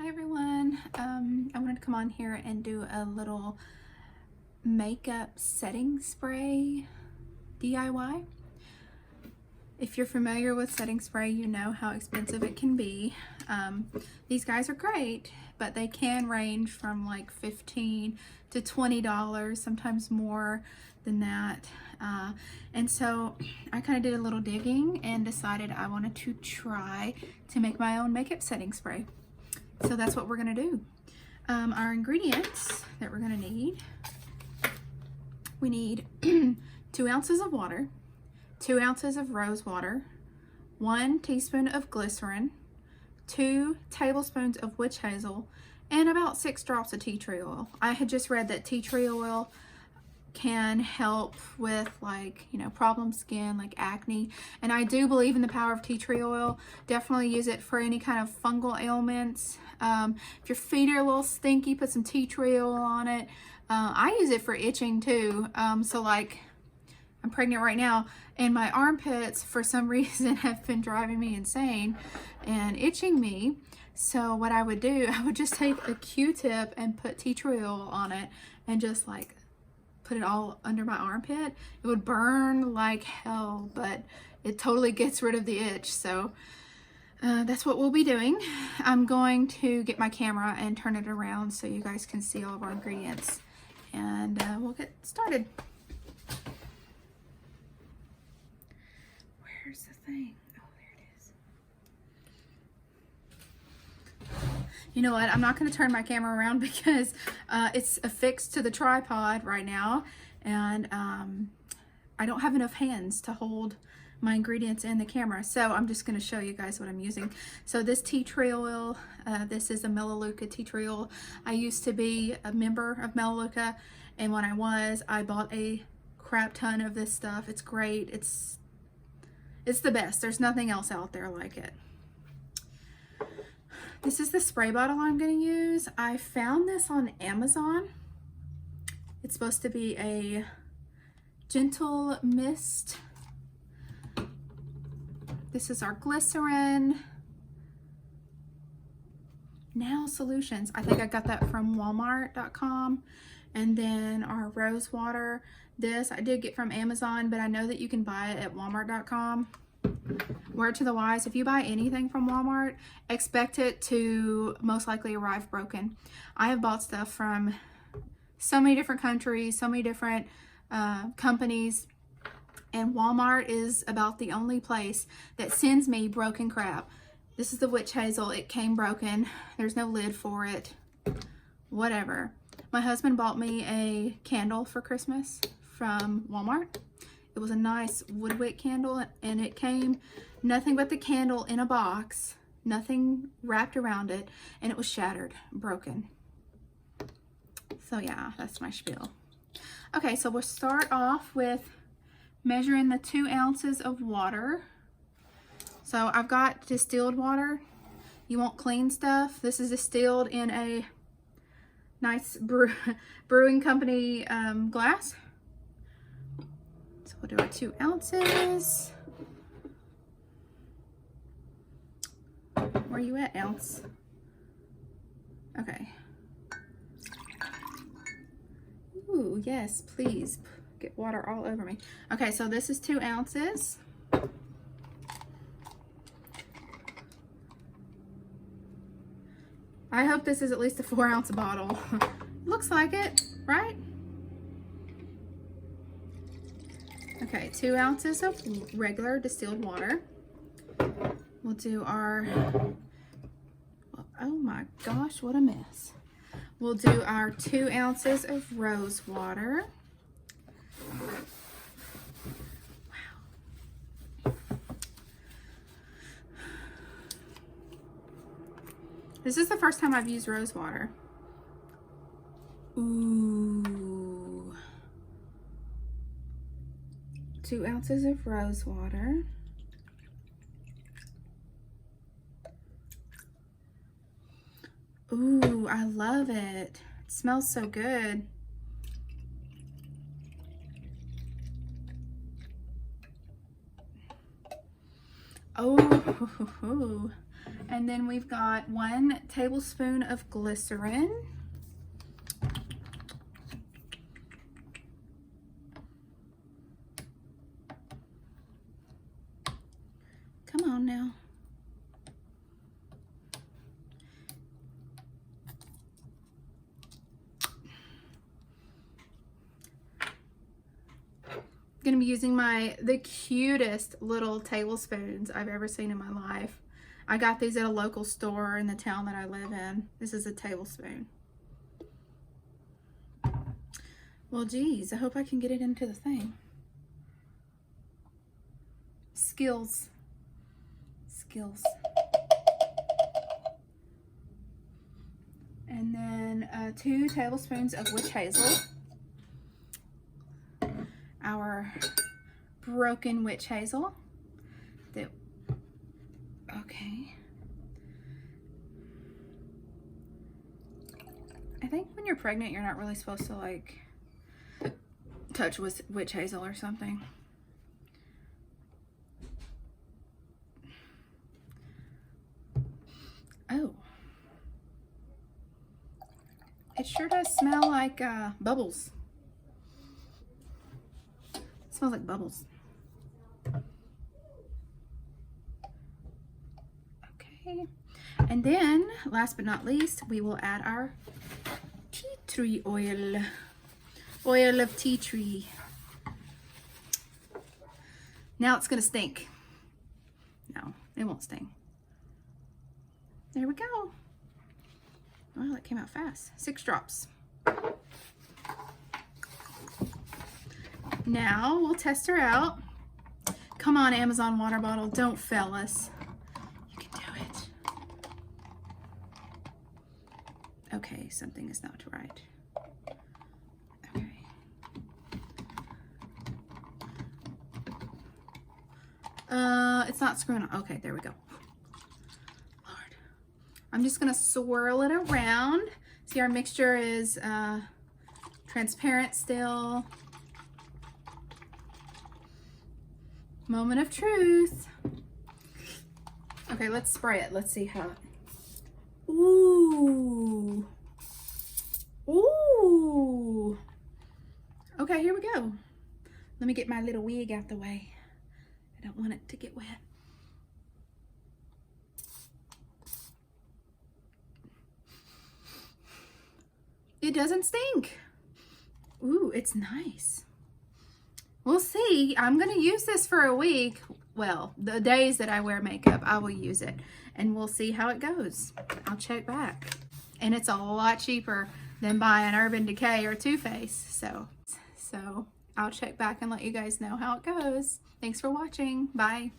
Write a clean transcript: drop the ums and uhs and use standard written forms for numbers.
Hi everyone. I wanted to come on here and do a little makeup setting spray DIY. If you're familiar with setting spray, you know how expensive it can be. These guys are great, but they can range from like $15 to $20, sometimes more than that. And so I kind of did a little digging and decided I wanted to try to make my own makeup setting spray. So that's what we're gonna do. Our ingredients that we're gonna need, we need 2 ounces of water, 2 ounces of rose water, 1 teaspoon of glycerin, 2 tablespoons of witch hazel, and about 6 drops of tea tree oil. I had just read that tea tree oil can help with, like, you know, problem skin like acne, and I do believe in the power of tea tree oil. Definitely use it for any kind of fungal ailments. If your feet are a little stinky, put some tea tree oil on it. I use it for itching too. So like, I'm pregnant right now and my armpits for some reason have been driving me insane and itching me. So what I would do, I would just take a Q-tip and put tea tree oil on it and just like put it all under my armpit. It would burn like hell, but it totally gets rid of the itch. So that's what we'll be doing. I'm going to get my camera and turn it around so you guys can see all of our ingredients, and we'll get started. Where's the thing? Oh, there it is. You know what? I'm not going to turn my camera around because it's affixed to the tripod right now, and I don't have enough hands to hold my ingredients in the camera, so I'm just going to show you guys what I'm using. So this tea tree oil, this is a Melaleuca tea tree oil. I used to be a member of Melaleuca, and when I bought a crap ton of this stuff. It's great. It's the best. There's nothing else out there like it. This is the spray bottle I'm going to use. I found this on Amazon. It's supposed to be a gentle mist. This is our glycerin. Now Solutions. I think I got that from Walmart.com. And then our rose water. This I did get from Amazon, but I know that you can buy it at Walmart.com. Word to the wise, if you buy anything from Walmart, expect it to most likely arrive broken. I have bought stuff from so many different countries, so many different companies, and Walmart is about the only place that sends me broken crap. This is the witch hazel. It came broken. There's no lid for it. Whatever. My husband bought me a candle for Christmas from Walmart. It was a nice wood wick candle, and it came nothing but the candle in a box, nothing wrapped around it, and it was shattered, broken. So yeah, that's my spiel. Okay, so we'll start off with measuring the 2 ounces of water. So I've got distilled water. You want clean stuff. This is distilled in a nice brewing company glass. So we'll do our 2 ounces. Where are you at, ounce? Okay. Ooh, yes, please. Get water all over me. Okay, so this is 2 ounces. I hope this is at least a 4-ounce bottle. Looks like it, right? Okay, 2 ounces of regular distilled water. We'll do our, oh my gosh, what a mess. We'll do our 2 ounces of rose water. Wow. This is the first time I've used rose water. Ooh. 2 ounces of rose water. Ooh, I love it. It smells so good. Oh, And then we've got 1 tablespoon of glycerin. Come on now. Gonna be using the cutest little tablespoons I've ever seen in my life. I got these at a local store in the town that I live in. This is a tablespoon. Well, geez, I hope I can get it into the thing. Skills. And then 2 tablespoons of witch hazel. Our broken witch hazel. Okay. I think when you're pregnant, you're not really supposed to like touch with witch hazel or something. Oh. It sure does smell like bubbles. It smells like bubbles. Okay. And then, last but not least, we will add our tea tree oil. Oil of tea tree. Now it's going to stink. No, it won't stink. There we go. Well, that came out fast. 6 drops. Now we'll test her out. Come on, Amazon water bottle. Don't fail us. You can do it. Okay, something is not right. Okay. It's not screwing on. Okay, there we go. Lord. I'm just gonna swirl it around. See, our mixture is transparent still. Moment of truth. Okay, let's spray it. Let's see how. Ooh. Ooh. Okay, here we go. Let me get my little wig out the way. I don't want it to get wet. It doesn't stink. Ooh, it's nice. We'll see. I'm going to use this for a week. Well, the days that I wear makeup, I will use it. And we'll see how it goes. I'll check back. And it's a lot cheaper than buying Urban Decay or Too Faced. So I'll check back and let you guys know how it goes. Thanks for watching. Bye.